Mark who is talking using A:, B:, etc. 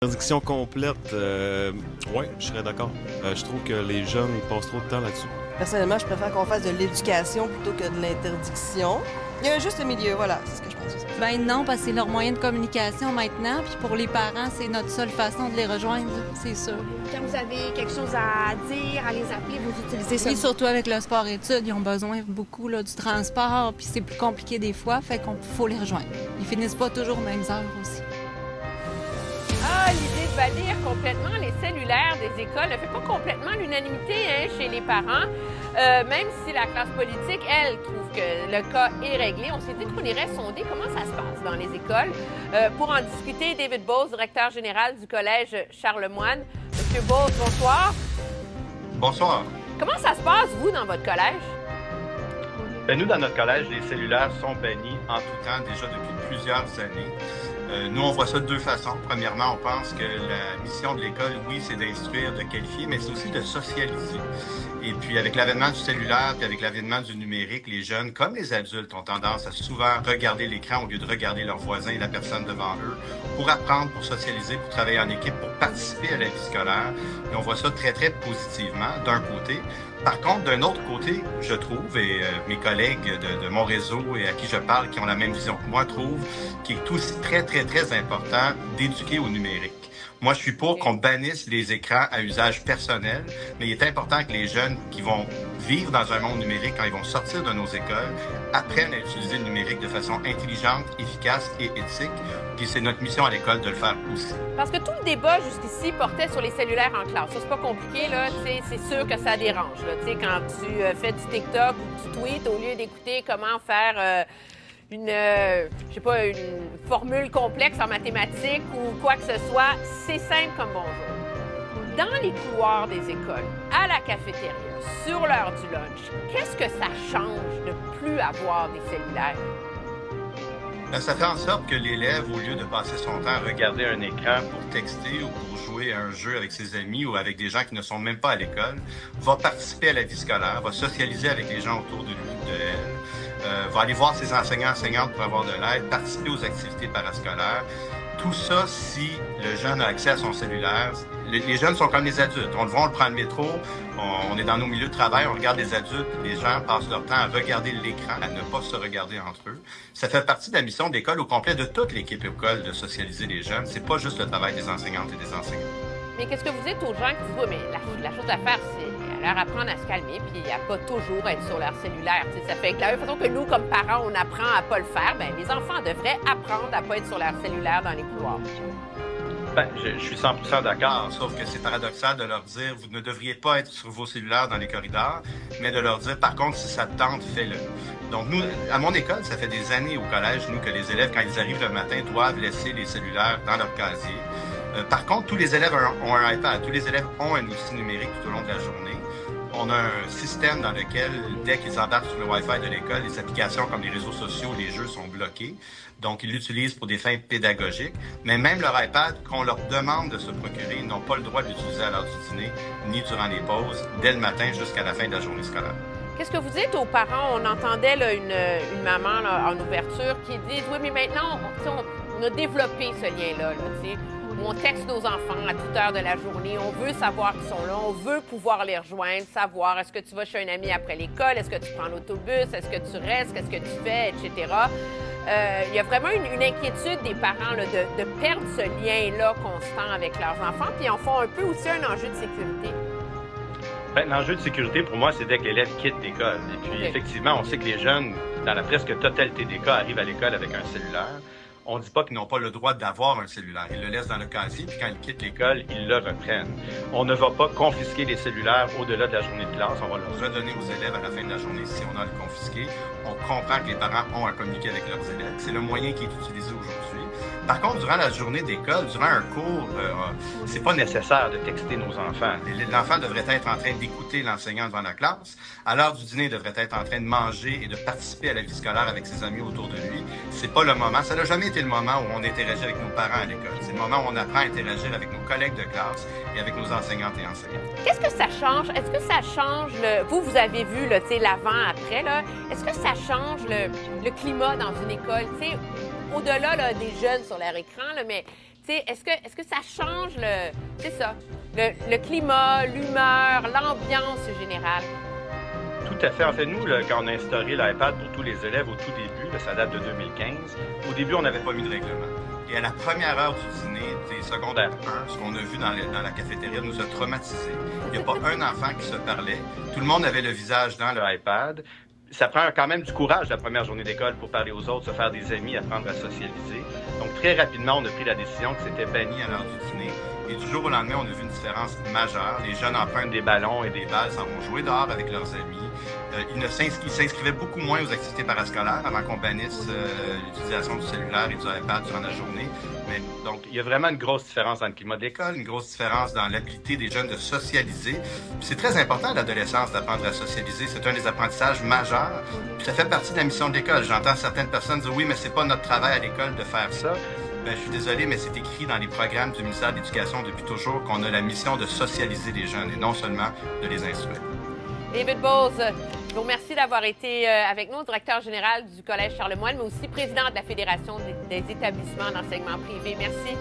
A: Interdiction complète, ouais, je serais d'accord. Je trouve que les jeunes ils passent trop de temps là-dessus.
B: Personnellement, je préfère qu'on fasse de l'éducation plutôt que de l'interdiction. Il y a un juste milieu, voilà, c'est ce que je pense aussi.
C: Ben non, parce que c'est leur moyen de communication maintenant, puis pour les parents, c'est notre seule façon de les rejoindre, c'est sûr.
D: Quand vous avez quelque chose à dire, à les appeler, vous utilisez ça?
C: Oui, surtout avec le sport-études, ils ont besoin beaucoup là, du transport, puis c'est plus compliqué des fois, fait qu'on faut les rejoindre. Ils finissent pas toujours aux mêmes heures aussi.
E: Ah, l'idée de bannir complètement les cellulaires des écoles ne fait pas complètement l'unanimité chez les parents. Même si la classe politique, elle, trouve que le cas est réglé, on s'est dit qu'on irait sonder comment ça se passe dans les écoles. Pour en discuter, David Bose, directeur général du Collège Charlemagne. Monsieur Bose, bonsoir.
F: Bonsoir.
E: Comment ça se passe, vous, dans votre collège?
F: Nous, dans notre collège, les cellulaires sont bannis en tout temps déjà depuis plusieurs années. Nous, on voit ça de deux façons. Premièrement, on pense que la mission de l'école, oui, c'est d'instruire, de qualifier, mais c'est aussi de socialiser. Et puis, avec l'avènement du cellulaire, puis avec l'avènement du numérique, les jeunes, comme les adultes, ont tendance à souvent regarder l'écran au lieu de regarder leurs voisins et la personne devant eux pour apprendre, pour socialiser, pour travailler en équipe, pour participer à la vie scolaire. Et on voit ça très, très positivement, d'un côté. Par contre, d'un autre côté, je trouve, et mes collègues de mon réseau et à qui je parle, qui ont la même vision que moi, trouvent qu'il est aussi très, très, très important d'éduquer au numérique. Moi, je suis pour qu'on bannisse les écrans à usage personnel, mais il est important que les jeunes qui vont vivre dans un monde numérique, quand ils vont sortir de nos écoles, apprennent à utiliser le numérique de façon intelligente, efficace et éthique. Puis c'est notre mission à l'école de le faire aussi.
E: Parce que tout le débat jusqu'ici portait sur les cellulaires en classe. Ça, c'est pas compliqué, là. C'est sûr que ça dérange, là. Tu sais, quand tu fais du TikTok ou du tweet, au lieu d'écouter comment faire je sais pas, une formule complexe en mathématiques ou quoi que ce soit, c'est simple comme bonjour. Dans les couloirs des écoles, à la cafétéria, sur l'heure du lunch, qu'est-ce que ça change de plus avoir des cellulaires?
F: Ça fait en sorte que l'élève, au lieu de passer son temps à regarder un écran pour texter ou pour jouer à un jeu avec ses amis ou avec des gens qui ne sont même pas à l'école, va participer à la vie scolaire, va socialiser avec les gens autour de lui, de elle, va aller voir ses enseignants-enseignantes pour avoir de l'aide, participer aux activités parascolaires. Tout ça, si le jeune a accès à son cellulaire, les jeunes sont comme les adultes. On le voit, on le prend le métro, on est dans nos milieux de travail, on regarde les adultes, les gens passent leur temps à regarder l'écran, à ne pas se regarder entre eux. Ça fait partie de la mission de l'école au complet, de toute l'équipe école, de socialiser les jeunes. C'est pas juste le travail des enseignantes et des enseignants.
E: Mais qu'est-ce que vous dites aux gens qui disent, oui, mais la chose à faire, c'est leur apprendre à se calmer, puis à pas toujours être sur leur cellulaire. T'sais, ça fait que de la même façon que nous, comme parents, on apprend à pas le faire, bien, les enfants devraient apprendre à pas être sur leur cellulaire dans les couloirs.
F: Je suis 100% d'accord, sauf que c'est paradoxal de leur dire vous ne devriez pas être sur vos cellulaires dans les corridors, mais de leur dire par contre si ça te tente, fais-le. Donc nous, à mon école, ça fait des années au collège, nous, que les élèves, quand ils arrivent le matin, doivent laisser les cellulaires dans leur casier. Par contre, tous les élèves ont un iPad, tous les élèves ont un outil numérique tout au long de la journée. On a un système dans lequel, dès qu'ils embarquent sur le Wi-Fi de l'école, les applications comme les réseaux sociaux, les jeux sont bloqués. Donc, ils l'utilisent pour des fins pédagogiques. Mais même leur iPad, qu'on leur demande de se procurer, ils n'ont pas le droit de l'utiliser à l'heure du dîner, ni durant les pauses, dès le matin jusqu'à la fin de la journée scolaire.
E: Qu'est-ce que vous dites aux parents? On entendait là, une maman là, en ouverture qui dit « Oui, mais maintenant, on a développé ce lien-là, tu sais. On texte nos enfants à toute heure de la journée. On veut savoir qu'ils sont là. On veut pouvoir les rejoindre, savoir est-ce que tu vas chez un ami après l'école, est-ce que tu prends l'autobus, est-ce que tu restes, qu'est-ce que tu fais, etc. Il y a vraiment une inquiétude des parents là, de perdre ce lien-là constant avec leurs enfants. Puis ils en font un peu aussi un enjeu de sécurité.
F: L'enjeu de sécurité, pour moi, c'est dès que l'élève quitte l'école. Et puis, effectivement, on sait que les jeunes, dans la presque totalité des cas, arrivent à l'école avec un cellulaire. On ne dit pas qu'ils n'ont pas le droit d'avoir un cellulaire. Ils le laissent dans le casier, puis quand ils quittent l'école, ils le reprennent. On ne va pas confisquer les cellulaires au-delà de la journée de classe. On va le redonner aux élèves à la fin de la journée si on a à le confisquer. On comprend que les parents ont à communiquer avec leurs élèves. C'est le moyen qui est utilisé aujourd'hui. Par contre, durant la journée d'école, durant un cours, c'est pas nécessaire de texter nos enfants. L'enfant devrait être en train d'écouter l'enseignant devant la classe. À l'heure du dîner, il devrait être en train de manger et de participer à la vie scolaire avec ses amis autour de lui. C'est pas le moment. Ça n'a jamais été le moment où on interagit avec nos parents à l'école. C'est le moment où on apprend à interagir avec nos collègues de classe et avec nos enseignantes et enseignants.
E: Qu'est-ce que ça change? Est-ce que ça change vous avez vu l'avant-après, là. Est-ce que ça change le climat dans une école? T'sais, au-delà là, des jeunes sur leur écran, là, mais sais, est-ce que ça change le climat, l'humeur, l'ambiance générale?
F: Tout à fait. En fait, nous, là, quand on a instauré l'iPad pour tous les élèves au tout début, là, ça date de 2015, au début, on n'avait pas mis de règlement. Et à la première heure du dîner, des secondaires 1, ce qu'on a vu dans la cafétéria nous a traumatisés. Il n'y a pas un enfant qui se parlait. Tout le monde avait le visage dans le iPad. Ça prend quand même du courage la première journée d'école pour parler aux autres, se faire des amis, apprendre à socialiser. Donc, très rapidement, on a pris la décision que c'était banni à l'heure du dîner. Et du jour au lendemain, on a vu une différence majeure. Les jeunes empruntent des ballons et des balles, s'en vont jouer dehors avec leurs amis. Ils s'inscrivaient beaucoup moins aux activités parascolaires avant qu'on bannisse l'utilisation du cellulaire et du iPad durant la journée. Mais donc, il y a vraiment une grosse différence dans le climat de l'école, une grosse différence dans l'habilité des jeunes de socialiser. Puis c'est très important à l'adolescence d'apprendre à socialiser. C'est un des apprentissages majeurs. Puis ça fait partie de la mission de l'école. J'entends certaines personnes dire oui, mais c'est pas notre travail à l'école de faire ça. Ben, je suis désolé, mais c'est écrit dans les programmes du ministère de l'Éducation depuis toujours qu'on a la mission de socialiser les jeunes et non seulement de les instruire.
E: David Bowles, je vous remercie d'avoir été avec nous, directeur général du Collège Charlemagne, mais aussi président de la Fédération des établissements d'enseignement privé. Merci.